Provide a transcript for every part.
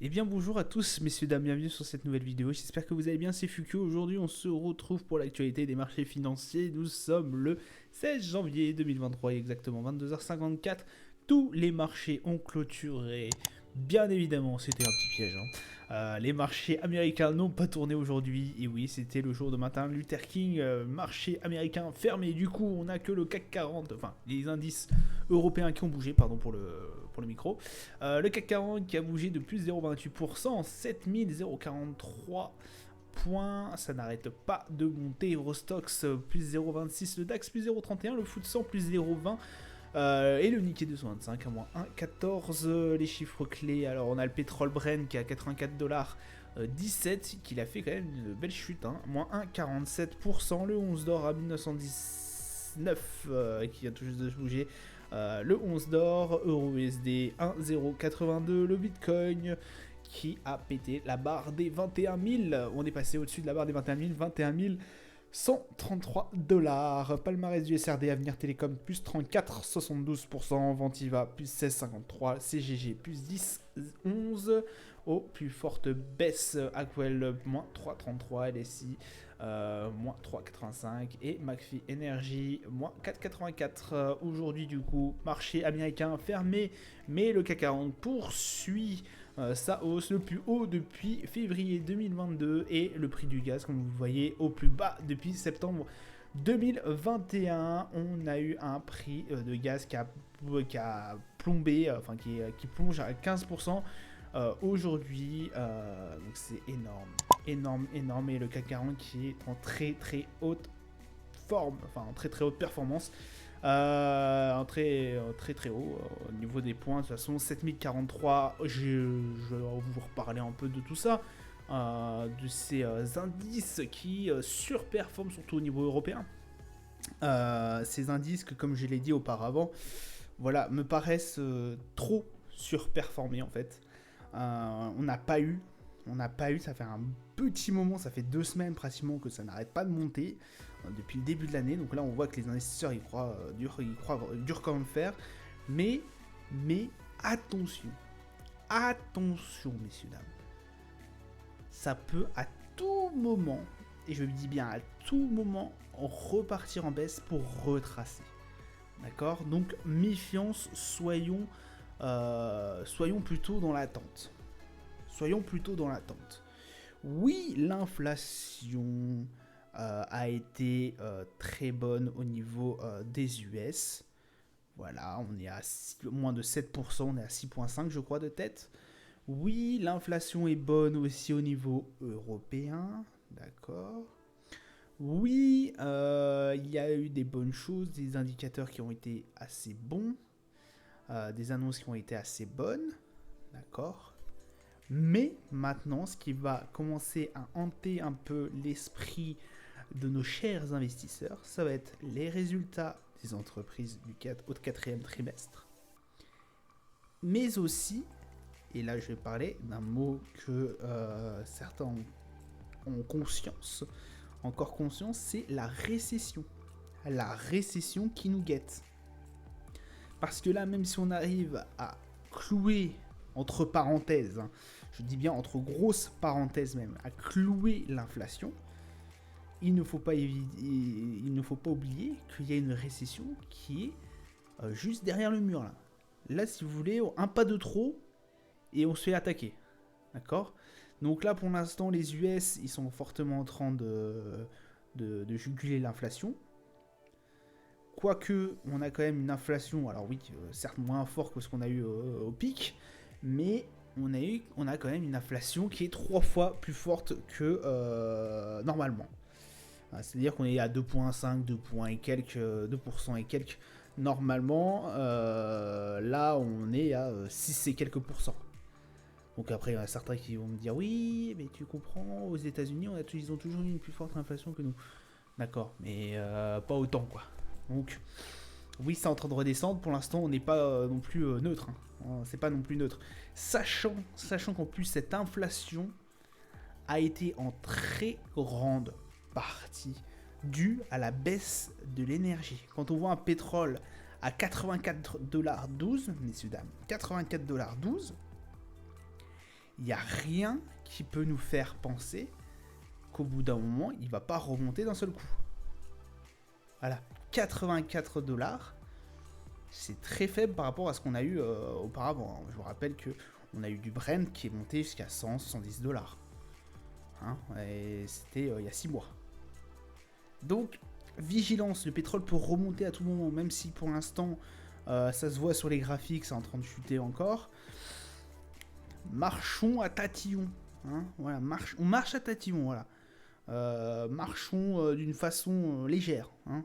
Eh bien bonjour à tous messieurs dames, bienvenue sur cette nouvelle vidéo, j'espère que vous allez bien, c'est Fukio. Aujourd'hui on se retrouve pour l'actualité des marchés financiers, nous sommes le 16 janvier 2023, exactement 22h54, tous les marchés ont clôturé, bien évidemment c'était un petit piège, hein. Les marchés américains n'ont pas tourné aujourd'hui, et oui c'était le jour de Martin Luther King, marché américain fermé, du coup on n'a que le CAC 40, enfin les indices européens qui ont bougé, pardon pour le micro. Le CAC 40 qui a bougé de plus 0,28%, 7043 points, ça n'arrête pas de monter. Eurostox plus 0,26, le DAX plus 0,31, le FTSE 100 plus 0,20. Et le Nikkei 225 à moins 1,14. Les chiffres clés, alors on a le pétrole Brent qui est à 84 dollars 17, qu'il a fait quand même une belle chute, hein, moins 1,47%. Le 11 d'or à 1919 qui vient tout juste de se bouger. Le 11 d'or, Euro-USD 1,082, le Bitcoin qui a pété la barre des 21 000. On est passé au-dessus de la barre des 21 000, 133 dollars. Palmarès du SRD, Avenir Télécom plus 34,72%, Ventiva plus 16,53%, CGG plus 10,11%. Aux plus fortes baisses, Aquel moins 3,33%, LSI moins 3,85 et McPhy Energy moins 4,84. Aujourd'hui du coup, marché américain fermé, mais le CAC 40 poursuit sa hausse, le plus haut depuis février 2022 et le prix du gaz, comme vous voyez, au plus bas depuis septembre 2021. On a eu un prix de gaz qui a plombé, enfin qui plonge à 15%. Aujourd'hui, donc c'est énorme, et le CAC 40 qui est en très haute forme, enfin en très haute performance, en très haut au niveau des points. De toute façon, 7043, je vais vous reparler un peu de tout ça, de ces indices qui surperforment surtout au niveau européen. Ces indices que, comme je l'ai dit auparavant, voilà, me paraissent trop surperformés en fait. On n'a pas eu, ça fait un petit moment, ça fait 2 semaines pratiquement que ça n'arrête pas de monter depuis le début de l'année. Donc là, on voit que les investisseurs y croient dur comme le fer. Mais attention, messieurs dames, ça peut à tout moment, et je dis bien à tout moment, repartir en baisse pour retracer. D'accord? Donc méfiance, soyons plutôt dans l'attente. Oui, l'inflation a été très bonne au niveau des US. Voilà, on est à moins de 7%, on est à 6,5 je crois de tête. Oui, l'inflation est bonne aussi au niveau européen. D'accord. Oui, il y a eu des bonnes choses, des indicateurs qui ont été assez bons. Des annonces qui ont été assez bonnes, d'accord. Mais maintenant, ce qui va commencer à hanter un peu l'esprit de nos chers investisseurs, ça va être les résultats des entreprises au quatrième trimestre. Mais aussi, et là je vais parler d'un mot que certains ont conscience, encore conscience, c'est la récession. La récession qui nous guette. Parce que là, même si on arrive à clouer, entre parenthèses, hein, je dis bien entre grosses parenthèses même, à clouer l'inflation, il ne faut pas oublier qu'il y a une récession qui est juste derrière le mur. Là, si vous voulez, un pas de trop et on se fait attaquer. D'accord ? Donc là, pour l'instant, les US, ils sont fortement en train de juguler l'inflation. Quoique, on a quand même une inflation, alors oui, certes moins fort que ce qu'on a eu au pic, mais on a quand même une inflation qui est 3 fois plus forte que normalement. C'est-à-dire qu'on est à 2,5, 2% et quelques normalement. Là, on est à 6 et quelques pourcents. Donc après, il y en a certains qui vont me dire, oui, mais tu comprends, aux États-Unis, ils ont toujours eu une plus forte inflation que nous. D'accord, mais pas autant, quoi. Donc, oui, c'est en train de redescendre. Pour l'instant, on n'est pas non plus neutre. Hein. C'est pas non plus neutre. Sachant qu'en plus, cette inflation a été en très grande partie due à la baisse de l'énergie. Quand on voit un pétrole à 84,12$, messieurs dames, 84,12$, il n'y a rien qui peut nous faire penser qu'au bout d'un moment, il ne va pas remonter d'un seul coup. Voilà, 84 $, c'est très faible par rapport à ce qu'on a eu auparavant. Je vous rappelle qu'on a eu du Brent qui est monté jusqu'à 100, 110 $. Hein, et c'était il y a 6 mois. Donc, vigilance, le pétrole peut remonter à tout moment, même si pour l'instant, ça se voit sur les graphiques, c'est en train de chuter encore. Marchons à tatillon. Hein, voilà, on marche à tatillon, voilà. Marchons d'une façon légère. Hein.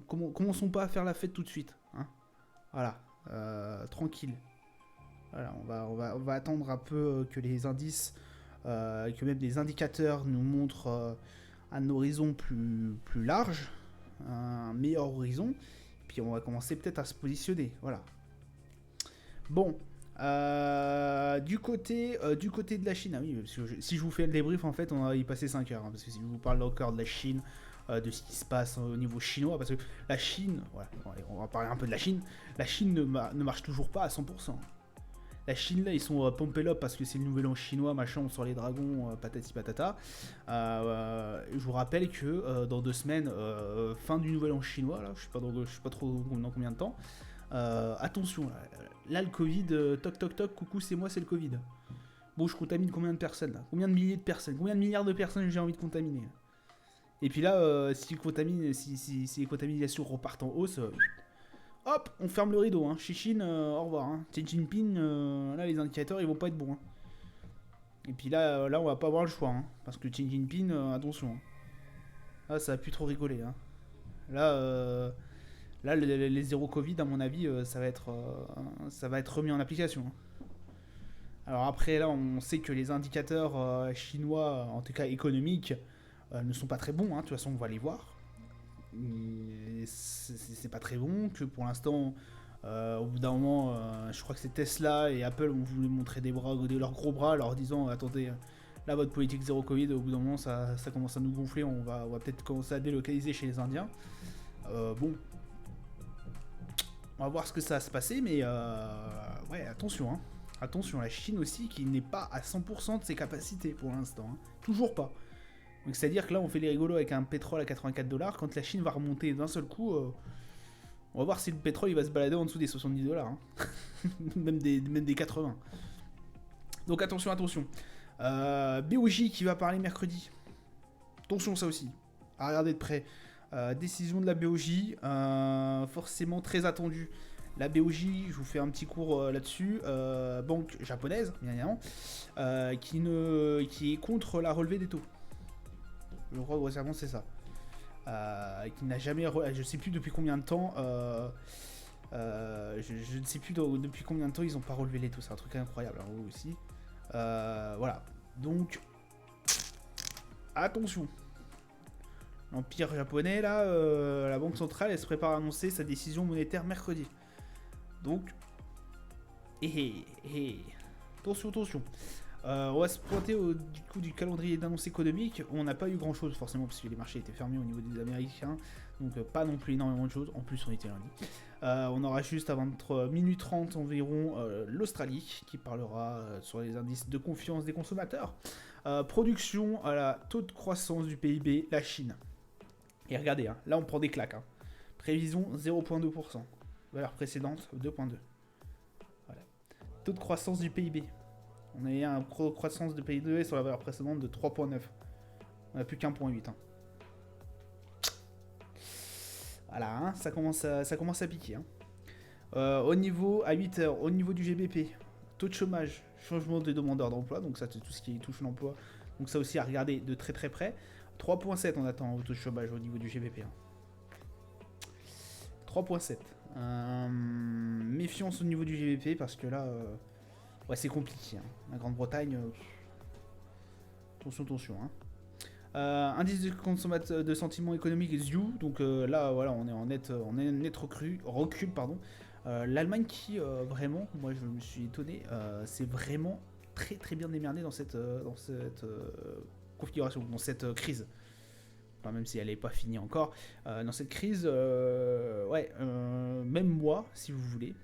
Commençons pas à faire la fête tout de suite. Hein. Voilà, tranquille. Voilà, on va attendre un peu que les indices, que même les indicateurs nous montrent un horizon plus large, un meilleur horizon. Puis on va commencer peut-être à se positionner. Voilà. Bon. Du côté de la Chine, ah oui, parce que si je vous fais le débrief, en fait, on va y passer 5 heures. Hein, parce que si je vous parle encore de la Chine, de ce qui se passe au niveau chinois, parce que la Chine, voilà, on va parler un peu de la Chine. La Chine ne marche toujours pas à 100%. La Chine, là, ils sont pompés up parce que c'est le nouvel an chinois, machin, on sort les dragons, patati patata. Je vous rappelle que dans 2 semaines, fin du nouvel an chinois, là, je sais pas trop dans combien de temps. Attention, là le Covid, toc toc toc, coucou, c'est moi, c'est le Covid. Bon, je contamine combien de personnes là? Combien de milliers de personnes? Combien de milliards de personnes j'ai envie de contaminer là? Et puis là, si les contaminations repartent en hausse, hop, on ferme le rideau. Hein. Chine, au revoir. Hein. Xi Jinping, là les indicateurs ils vont pas être bons. Hein. Et puis là, on va pas avoir le choix. Hein, parce que Xi Jinping, attention. Hein. Là, ça va plus trop rigoler. Hein. Là, les zéro Covid, à mon avis, ça va être remis en application. Hein. Alors après, là, on sait que les indicateurs chinois, en tout cas économiques, ne sont pas très bons. Hein. De toute façon, on va les voir. C'est pas très bon, que pour l'instant, au bout d'un moment, je crois que c'est Tesla et Apple ont voulu montrer leurs gros bras, leur disant attendez, là votre politique zéro Covid, au bout d'un moment ça commence à nous gonfler, on va peut-être commencer à délocaliser chez les Indiens. Bon, on va voir ce que ça va se passer, mais ouais, attention, hein. Attention, la Chine aussi qui n'est pas à 100% de ses capacités pour l'instant, hein. Toujours pas. Donc c'est-à-dire que là on fait les rigolos avec un pétrole à 84 $, quand la Chine va remonter d'un seul coup, on va voir si le pétrole il va se balader en dessous des 70 $, hein. même des 80. Donc attention. BOJ qui va parler mercredi. Attention ça aussi, à regarder de près. Décision de la BOJ, forcément très attendue. La BOJ, je vous fais un petit cours là-dessus, banque japonaise, bien évidemment, qui est contre la relevée des taux. Je crois grossièrement c'est ça. Qui n'a jamais... Je sais plus depuis combien de temps... je ne sais plus depuis combien de temps ils n'ont pas relevé les taux. C'est un truc incroyable, hein, vous aussi. Voilà. Donc... Attention. L'Empire japonais, là, la Banque centrale, elle se prépare à annoncer sa décision monétaire mercredi. Donc... Attention. On va se pointer du calendrier d'annonce économique. On n'a pas eu grand chose forcément parce que les marchés étaient fermés au niveau des Américains. Donc pas non plus énormément de choses. En plus on était lundi. On aura juste à 23 minutes 30 environ l'Australie qui parlera sur les indices de confiance des consommateurs. Production à la taux de croissance du PIB, la Chine. Et regardez, hein, là on prend des claques. Hein. Prévision 0,2%. Valeur précédente 2,2. Voilà. Taux de croissance du PIB. On a eu une croissance de PIB sur la valeur précédente de 3,9. On n'a plus qu'1,8. Hein. Voilà, hein, ça commence à piquer. Hein. Au niveau, à 8 heures, au niveau du GBP, taux de chômage, changement de demandeurs d'emploi, donc ça c'est tout ce qui touche l'emploi. Donc ça aussi à regarder de très très près. 3,7 on attend au taux de chômage au niveau du GBP. Hein. 3,7. Méfiance au niveau du GBP parce que là... ouais, c'est compliqué. Hein. La Grande-Bretagne, attention. Hein. Indice de consommateur de sentiment économique ZU. Donc là, voilà, on est en net recul, pardon. L'Allemagne qui vraiment, moi je me suis étonné, c'est vraiment très très bien démerdé dans cette configuration, dans cette crise. Enfin, même si elle n'est pas finie encore, dans cette crise, ouais, même moi, si vous voulez.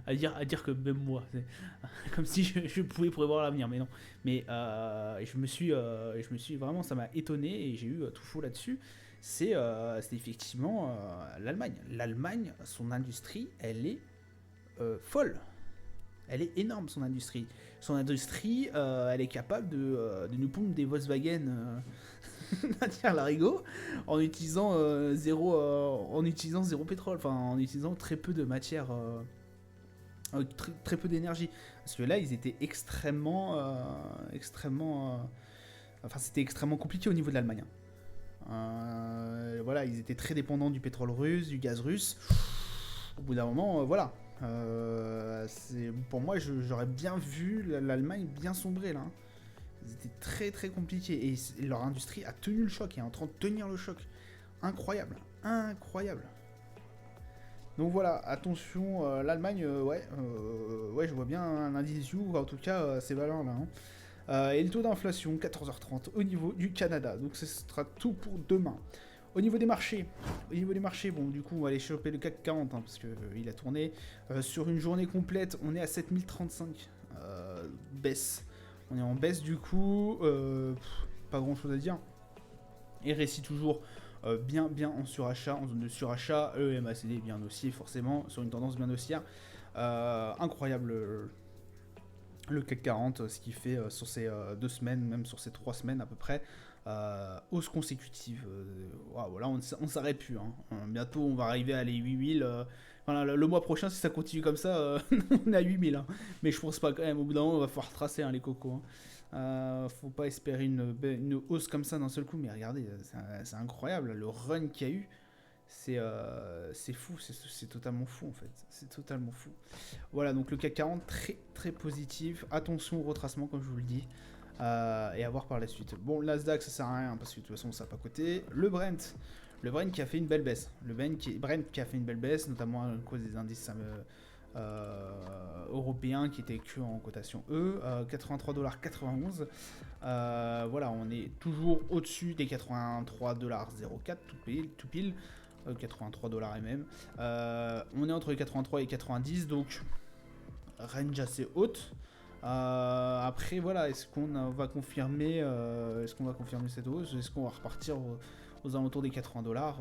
à dire que même moi, c'est comme si je pouvais prévoir l'avenir, mais non. Mais je me suis vraiment, ça m'a étonné et j'ai eu tout faux là-dessus. C'est effectivement l'Allemagne. L'Allemagne, son industrie, elle est folle. Elle est énorme, son industrie. Son industrie, elle est capable de nous pondre des Volkswagen à dire l'arigot en utilisant zéro pétrole, enfin en utilisant très peu de matière, très peu d'énergie. Parce que là, ils étaient enfin, c'était extrêmement compliqué au niveau de l'Allemagne. Voilà, ils étaient très dépendants du pétrole russe, du gaz russe. Au bout d'un moment, voilà. Pour moi, j'aurais bien vu l'Allemagne bien sombrer là, hein. Ils étaient très très compliqués et leur industrie a tenu le choc, est en train de tenir le choc. Incroyable, incroyable. Donc voilà, attention, l'Allemagne, ouais, je vois bien un indice you, en tout cas, ces valeurs là, hein. Et le taux d'inflation, 14h30 au niveau du Canada. Donc ce sera tout pour demain. Au niveau des marchés, bon, du coup, on va aller choper le CAC 40, hein, parce qu'il a tourné. Sur une journée complète, on est à 7035. Baisse. On est en baisse, du coup. Pas grand chose à dire. Et récit toujours bien en surachat, en zone de surachat. Le MACD bien haussier, forcément, sur une tendance bien haussière. Incroyable. Le CAC 40, ce qui fait sur ces 2 semaines, même sur ces 3 semaines à peu près, hausse consécutive. Voilà, on ne s'arrête plus, hein. Bientôt, on va arriver à les 8000. Voilà, le mois prochain, si ça continue comme ça, on est à 8000, hein. Mais je pense pas quand même. Au bout d'un moment, on va falloir tracer, hein, les cocos, hein. Faut pas espérer une hausse comme ça d'un seul coup. Mais regardez, c'est incroyable le run qu'il y a eu. C'est fou, c'est totalement fou en fait. C'est totalement fou. Voilà, donc le CAC 40 très très positif. Attention au retracement, comme je vous le dis. Et à voir par la suite. Bon, le Nasdaq, ça sert à rien parce que de toute façon, ça n'a pas coté. Le Brent qui a fait une belle baisse. Brent qui a fait une belle baisse, notamment à cause des indices européens qui étaient que en cotation E. 83,91 $. Voilà, on est toujours au-dessus des 83,04 $, tout pile. 83 $ et même. On est entre les 83 et 90, donc range assez haute. Après, voilà, est-ce qu'on va confirmer cette hausse? Est-ce qu'on va repartir aux alentours des 80 $?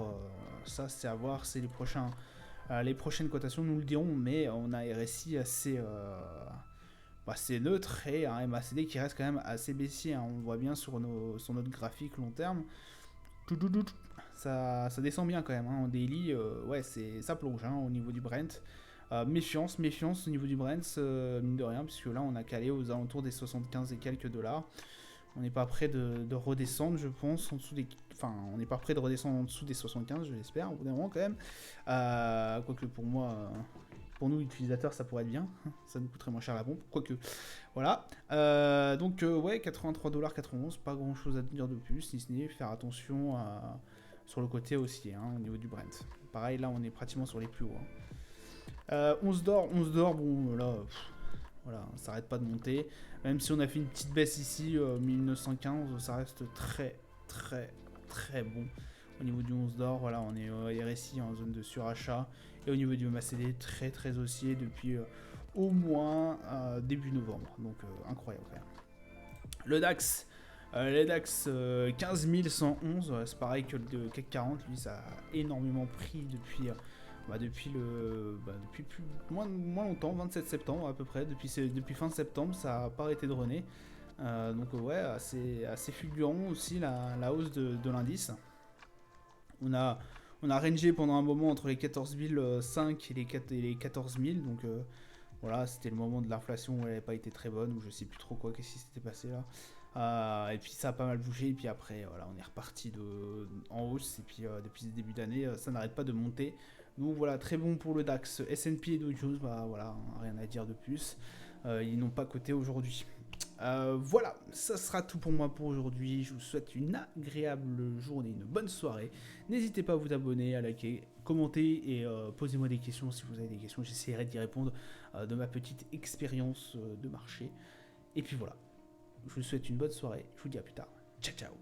Ça, c'est à voir. C'est les prochaines cotations nous le diront, mais on a RSI assez neutre et un MACD qui reste quand même assez baissier, hein. On le voit bien sur notre graphique long terme. Ça descend bien quand même, hein. En daily, ouais, ça plonge, hein, au niveau du Brent. Méfiance au niveau du Brent, mine de rien, puisque là on a calé aux alentours des 75 et quelques dollars. On n'est pas prêt de redescendre, je pense, en dessous des. Enfin, on n'est pas prêt de redescendre en dessous des 75, je l'espère, au bout d'un moment quand même. Quoique pour moi, pour nous utilisateurs, ça pourrait être bien. Ça nous coûterait moins cher la pompe, quoique. Voilà. Donc, ouais, 83,91 $, pas grand chose à dire de plus, si ce n'est faire attention sur le côté haussier, hein, au niveau du Brent. Pareil, là on est pratiquement sur les plus hauts, hein. 11 d'or, bon là, voilà, ça n'arrête pas de monter. Même si on a fait une petite baisse ici, 1915, ça reste très très bon. Au niveau du 11 d'or, voilà, on est RSI en zone de surachat. Et au niveau du MACD, très très haussier depuis au moins début novembre. Donc incroyable quand même. Le DAX. Les DAX 15 111, c'est pareil que le CAC 40, lui ça a énormément pris depuis moins longtemps, 27 septembre à peu près, depuis fin septembre, ça n'a pas arrêté de runner. Donc ouais, assez fulgurant aussi la hausse de l'indice. On a rangé pendant un moment entre les 14 500 et les 14 000, donc voilà, c'était le moment de l'inflation où elle n'avait pas été très bonne, ou je sais plus trop qu'est-ce qui s'était passé là. Et puis ça a pas mal bougé, et puis après voilà, on est reparti en hausse, et puis depuis le début d'année, ça n'arrête pas de monter. Donc voilà, très bon pour le DAX. S&P et Dow Jones, bah voilà, rien à dire de plus. Ils n'ont pas coté aujourd'hui. Voilà, ça sera tout pour moi pour aujourd'hui. Je vous souhaite une agréable journée, une bonne soirée. N'hésitez pas à vous abonner, à liker, commenter et posez-moi des questions si vous avez des questions. J'essaierai d'y répondre de ma petite expérience de marché. Et puis voilà, je vous souhaite une bonne soirée. Je vous dis à plus tard. Ciao, ciao.